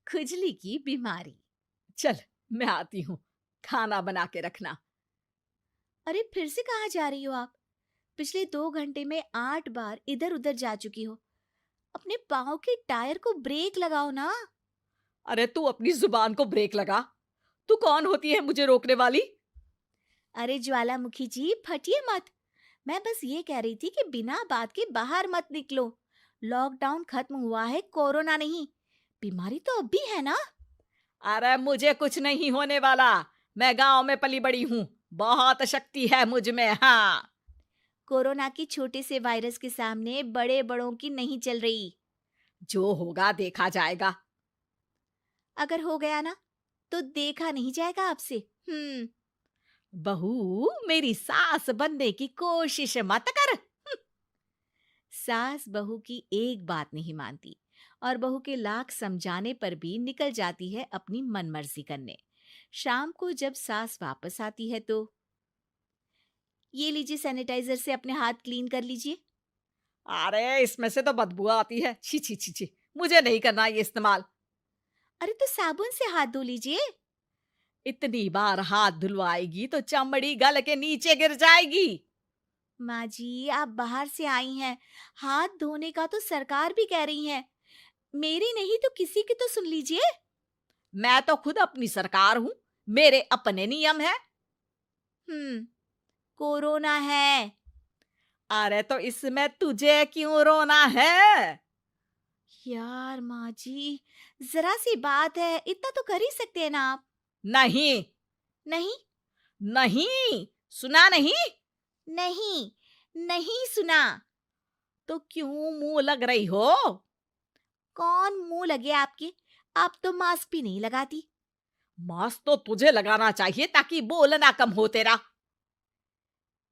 खुजली की बीमारी। चल, मैं आती हूँ, खाना बना के रखना। अरे फिर से कहाँ जा रही हो आप? पिछले 2 घंटे में 8 बार इधर उधर जा चुकी हो। अपने पाँव के टायर को ब्रेक लगाओ ना। अरे तू अपनी जुबान को ब्रेक लगा। तू कौन होती है मुझे रोकने वाली? अरे ज्वालामुखी जी, फटिए मत। मैं बस ये कह रही थी कि बिना बात के बाहर मत निकलो। लॉकडाउन खत्म हुआ है, कोरोना नहीं। बीमारी तो अब भी है ना। अरे मुझे कुछ नहीं होने वाला। मैं गांव में पली बड़ी हूँ। बहुत शक्ति है मुझ में। हाँ, कोरोना की छोटे से वायरस के सामने बड़े बड़ों की नहीं चल रही। जो होगा देखा जाएगा। अगर हो गया ना, तो देखा नहीं जाएगा आपसे। हम्म। बहू, मेरी सास बनने की कोशिश मत कर। सास बहू की एक बात नहीं मानती और बहू के लाख समझाने पर भी निकल जाती है अपनी मनमर्जी करने। शाम को जब सास वापस आती है तो, ये लीजिए सैनिटाइजर से अपने हाथ क्लीन कर लीजिए। अरे इसमें से तो बदबू आती है। छी छी छी छी। मुझे नहीं करना ये इस्तेमाल। अरे तो साबुन से हाथ धो लीजिए। इतनी बार हाथ धुलवाएगी तो चमड़ी गल के नीचे गिर जाएगी। माँ जी, आप बाहर से आई हैं, हाथ धोने का तो सरकार भी कह रही है। मेरी नहीं तो किसी की तो सुन लीजिए। मैं तो खुद अपनी सरकार हूँ। मेरे अपने नियम है। कोरोना है। अरे तो इसमें तुझे क्यों रोना है? यार माँ जी, जरा सी बात है, इतना तो कर ही सकते हैं ना आप। नहीं। नहीं। नहीं, सुना नहीं? नहीं। नहीं सुना। तो क्यों मुंह लग रही हो? कौन मुंह लगे आपके? आप तो मास्क भी नहीं लगाती। मास्क तो तुझे लगाना चाहिए ताकि बोलना कम हो तेरा।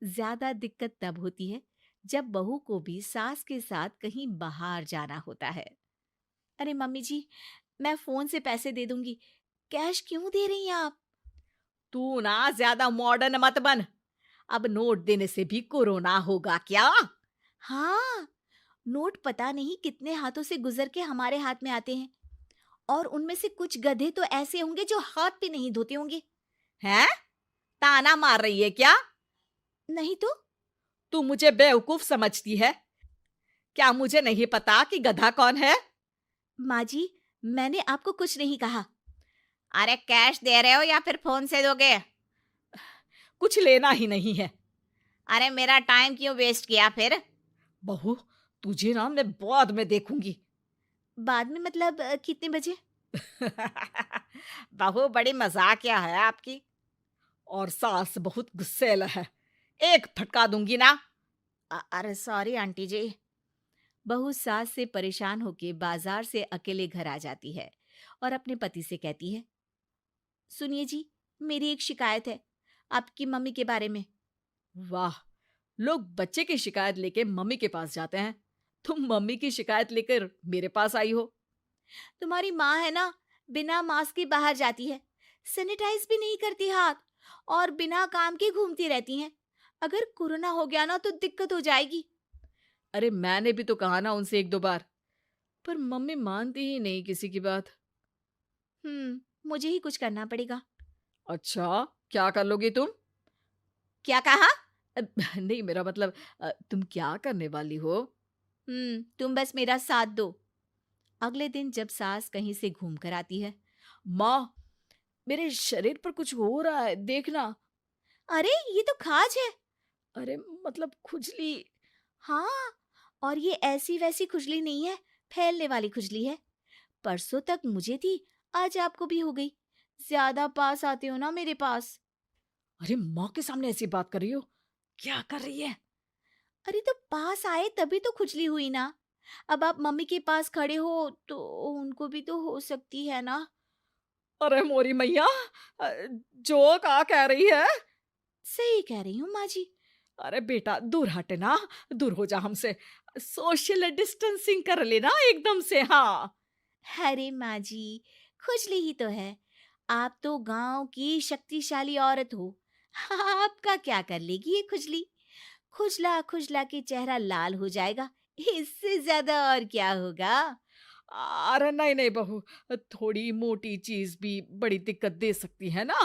ज्यादा दिक्कत तब होती है जब बहू को भी सास के साथ कहीं बाहर जाना होता है। अरे मम्मी जी, मैं फोन से पैसे दे दूंगी। कैश क्यों दे रही हैं आप? तू ना ज्यादा मॉडर्न मत बन। अब नोट देने से भी कोरोना होगा क्या? हाँ, नोट पता नहीं कितने हाथों से गुजर के हमारे हाथ में आते हैं, और उनमें से कुछ गधे तो ऐसे होंगे जो हाथ भी नहीं धोते होंगे। हैं? ताना मार रही है क्या? नहीं तो। तू मुझे बेवकूफ समझती है? क्या मुझे नहीं पता कि गधा कौन है? माँ जी, मैंने आपको कुछ नहीं कहा। अरे कैश दे रहे हो या फिर फोन से दोगे? कुछ लेना ही नहीं है। अरे मेरा टाइम क्यों वेस्ट किया फिर? बहू, तुझे ना मैं बाद में देखूंगी। बाद में मतलब कितने बजे? बहू, बड़ी मजाकिया है आपकी। और सास बहुत गुस्सैल है। एक फटका दूंगी ना। अरे सॉरी आंटी जी। बहू सास से परेशान होके बाजार से अकेले घर आ जाती है और अपने पति से कहती है, सुनिए जी, मेरी एक शिकायत है आपकी मम्मी के बारे में। वाह, लोग बच्चे की शिकायत लेके मम्मी के पास जाते हैं। तुम मम्मी की शिकायत लेकर मेरे पास आई हो। तुम्हारी माँ है ना, बिना मास्क के बाहर जाती है, सैनिटाइज भी नहीं करती हाथ, और बिना काम के घूमती रहती हैं। अगर कोरोना हो गया ना तो दिक्कत हो जाएगी। अरे मैंने भी तो कहा ना उनसे एक दो बार, पर मम्मी मानती ही नहीं किसी की बात। मुझे ही कुछ करना पड़ेगा। अच्छा, क्या कर लोगी तुम? क्या कहा? अ, नहीं, मेरा मतलब तुम क्या करने वाली हो? तुम बस मेरा साथ दो। अगले दिन जब सास कहीं से घूम कर आती है, माँ, मेरे शरीर पर कुछ हो रहा है, देखना। अरे ये तो खाज है। अरे मतलब खुजली। हाँ, और ये ऐसी वैसी खुजली नहीं है, फैलने वाली खुजली है। परसों तक मुझे थी, आज आपको भी हो गई। ज्यादा पास आते हो ना मेरे पास। अरे माँ के सामने ऐसी बात कर रही हो? क्या कर रही है? अरे तो पास आए तभी तो खुजली हुई ना। अब आप मम्मी के पास खड़े हो तो उनको भी तो हो सकती है ना। अरे मोरी मैया, अ, जो का कह रही है? सही कह रही हूँ माँ जी। अरे बेटा, दूर हट ना। दूर हो जा हमसे। सोशल डिस्टेंसिंग कर लेना एकदम से। हाँ। अरे माँ जी, खुजली ही तो है। आप तो गांव की शक्तिशाली औरत हो। आपका क्या कर लेगी ये खुजली? खुजला खुजला के चेहरा लाल हो जाएगा, इससे ज्यादा और क्या होगा? अरे नहीं नहीं बहू, थोड़ी मोटी चीज भी बड़ी दिक्कत दे सकती है ना।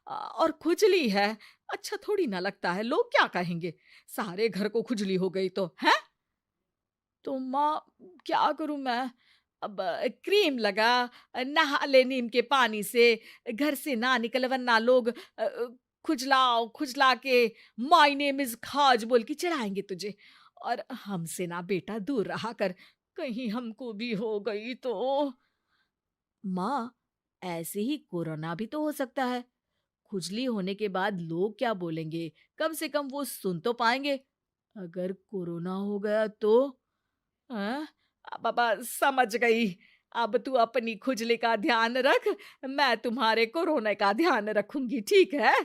और खुजली है, अच्छा थोड़ी ना लगता है, लोग क्या कहेंगे? सारे घर को खुजली हो गई तो है। तो माँ, क्या करूं मैं? अब क्रीम लगा, नहा ले नीम के पानी से, घर से ना निकल वरना लोग खुजलाओ खुजला के माय नेम इज खाज बोल के चढ़ाएंगे तुझे। और हमसे ना बेटा दूर रहा कर, कहीं हमको भी हो गई तो। माँ, ऐसे ही कोरोना भी तो हो सकता है। खुजली होने के बाद लोग क्या बोलेंगे? कम से कम वो सुन तो पाएंगे। अगर कोरोना हो गया तो? हाँ, बाबा समझ गई। अब तू अपनी खुजली का ध्यान रख, मैं तुम्हारे कोरोना का ध्यान रखूंगी, ठीक है?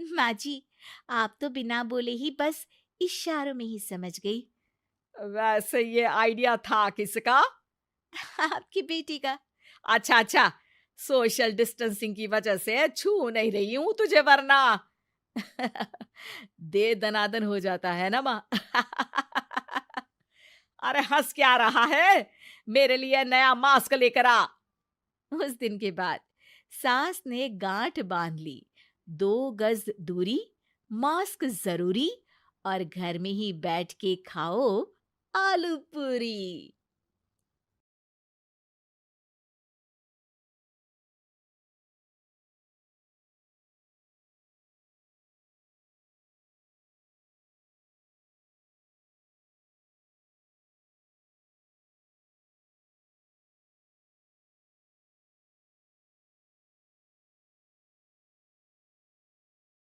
माँ जी, आप तो बिना बोले ही बस इशारों में ही समझ गई। वैसे ये आइडिया था किसका? आपकी बेटी का। अच्छा अच्छा, सोशल डिस्टेंसिंग की वजह से छू नहीं रही हूं तुझे वरना। दे दनादन हो जाता है ना माँ। अरे हंस क्या रहा है? मेरे लिए नया मास्क लेकर आ। उस दिन के बाद सास ने गांठ बांध ली। 2 गज दूरी, मास्क जरूरी, और घर में ही बैठ के खाओ आलू पूरी।